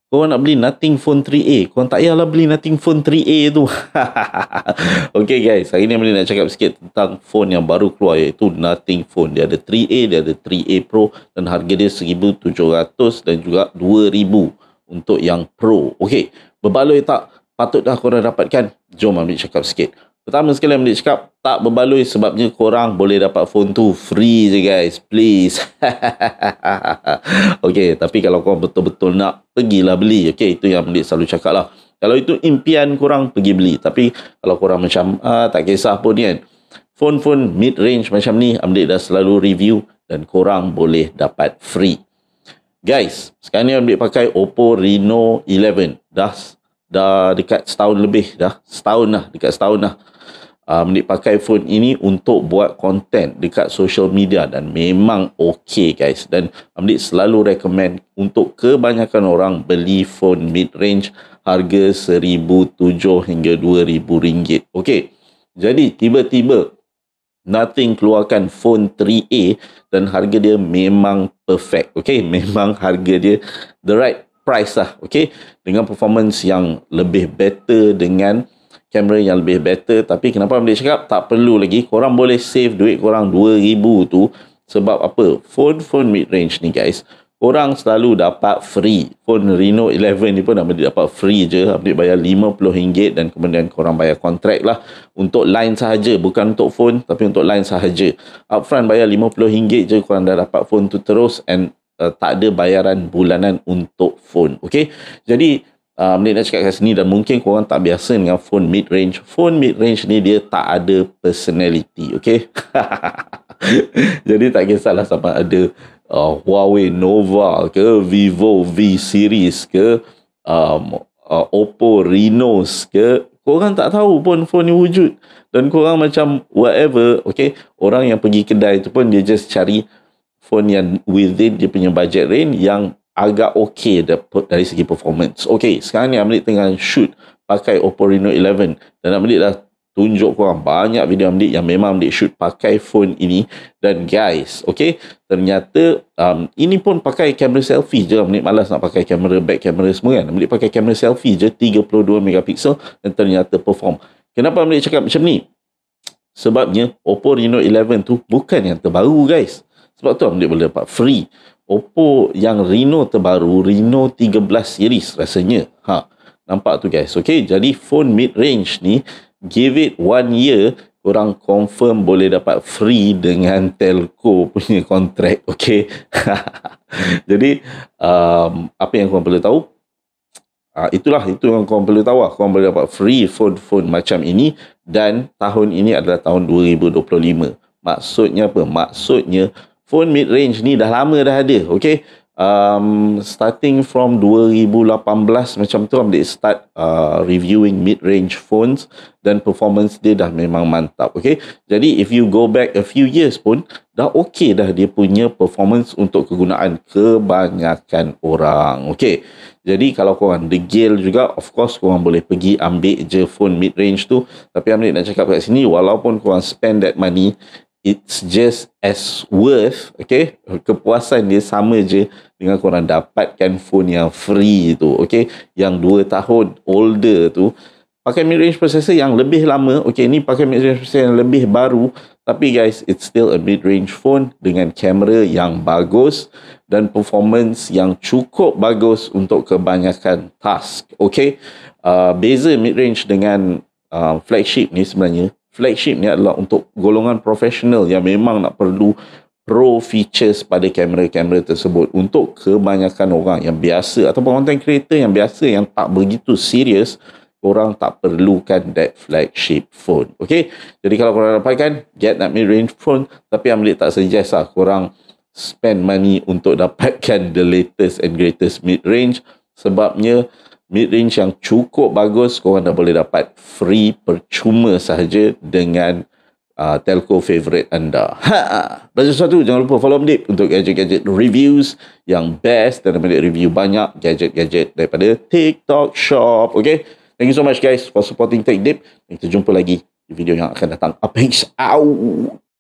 Korang nak beli Nothing Phone 3A, korang tak payahlah beli Nothing Phone 3A tu. Okay guys, hari ni Amli nak cakap sikit tentang phone yang baru keluar, iaitu Nothing Phone. Dia ada 3A, dia ada 3A Pro dan harga dia $1,700 dan juga $2,000 untuk yang Pro. Okay, berbaloi tak? Patut dah korang dapatkan? Jom Amli cakap sikit. Pertama sekali Amli cakap, tak berbaloi sebabnya korang boleh dapat phone tu free je guys. Please. Okay, tapi kalau korang betul-betul nak, pergilah beli. Okay, itu yang Amli selalu cakap lah. Kalau itu impian korang, pergi beli. Tapi kalau korang macam, tak kisah pun kan. Phone-phone mid-range macam ni, Amli dah selalu review dan korang boleh dapat free. Guys, sekarang ni Amli pakai Oppo Reno 11. Dah dekat setahun lebih dah. Dekat setahun dah. Amli pakai phone ini untuk buat konten dekat social media dan memang okay guys. Dan Amli selalu recommend untuk kebanyakan orang beli phone mid-range harga RM1,700 hingga RM2,000. Okay, jadi tiba-tiba Nothing keluarkan phone 3A dan harga dia memang perfect. Okay, memang harga dia the right price lah. Okay, dengan performance yang lebih better, dengan kamera yang lebih better. Tapi kenapa Amli cakap tak perlu lagi, korang boleh save duit korang RM2,000 tu. Sebab apa? Phone mid-range ni guys, korang selalu dapat free. Phone Reno 11 ni pun Amli dapat free je. Amli bayar RM50 dan kemudian korang bayar kontrak lah. Untuk line sahaja, bukan untuk phone, tapi untuk line sahaja. Upfront bayar RM50 je, korang dah dapat phone tu terus. And tak ada bayaran bulanan untuk phone. Okay, jadi Amli nak cakap kat sini, dan mungkin korang tak biasa dengan phone mid-range. Phone mid-range ni dia tak ada personality. Okay. Jadi tak kisahlah sama ada Huawei Nova ke, Vivo V series ke, Oppo Reno ke, korang tak tahu pun phone ni wujud. Dan korang macam whatever. Okay, orang yang pergi kedai tu pun dia just cari phone yang within dia punya budget range yang agak okay dari segi performance. Okay, sekarang ni Amli tengah shoot pakai Oppo Reno 11 dan Amli dah tunjuk korang banyak video Amli yang memang Amli shoot pakai phone ini. Dan guys, okay, ternyata ini pun pakai kamera selfie je. Amli malas nak pakai kamera back kamera semua kan. Amli pakai kamera selfie je 32 megapiksel dan ternyata perform. Kenapa Amli cakap macam ni? Sebabnya Oppo Reno 11 tu bukan yang terbaru guys. Sebab tu Amli boleh dapat free. Oppo yang Reno terbaru, Reno 13 series rasanya. Nampak tu guys. Okay, jadi phone mid-range ni, give it 1 year, korang confirm boleh dapat free dengan telco punya kontrak. Okay. Jadi, apa yang korang perlu tahu? Itu yang korang perlu tahu lah. Korang boleh dapat free phone macam ini dan tahun ini adalah tahun 2025. Maksudnya apa? Maksudnya phone mid-range ni dah lama dah ada. Okay, starting from 2018 macam tu Amli start reviewing mid-range phones dan performance dia dah memang mantap. Okay, jadi if you go back a few years pun dah okay dah dia punya performance untuk kegunaan kebanyakan orang. Okay, jadi kalau korang degil juga, of course korang boleh pergi ambil je phone mid-range tu. Tapi Amli nak cakap kat sini, walaupun korang spend that money, it's just as worth. Okay, kepuasan dia sama je dengan korang dapatkan phone yang free tu. Okay, yang 2 tahun older tu, pakai mid-range processor yang lebih lama. Okay, ni pakai mid-range processor yang lebih baru. Tapi guys, it's still a mid-range phone dengan kamera yang bagus dan performance yang cukup bagus untuk kebanyakan task. Okay, beza mid-range dengan flagship ni sebenarnya, flagship ni adalah untuk golongan profesional yang memang nak perlu pro features pada kamera-kamera tersebut. Untuk kebanyakan orang yang biasa ataupun content creator yang biasa yang tak begitu serius, korang tak perlukan that flagship phone. Okay, jadi kalau korang dapatkan, get that mid-range phone. Tapi Amli tak suggest lah korang spend money untuk dapatkan the latest and greatest mid-range. Sebabnya mid-range yang cukup bagus korang dah boleh dapat free percuma sahaja dengan telco favorite anda. Belajar sesuatu, jangan lupa follow Amdip untuk gadget-gadget reviews yang best dan Amdip review banyak gadget-gadget daripada TikTok Shop. Okay, thank you so much guys for supporting TechDip. Kita jumpa lagi di video yang akan datang. Peace out.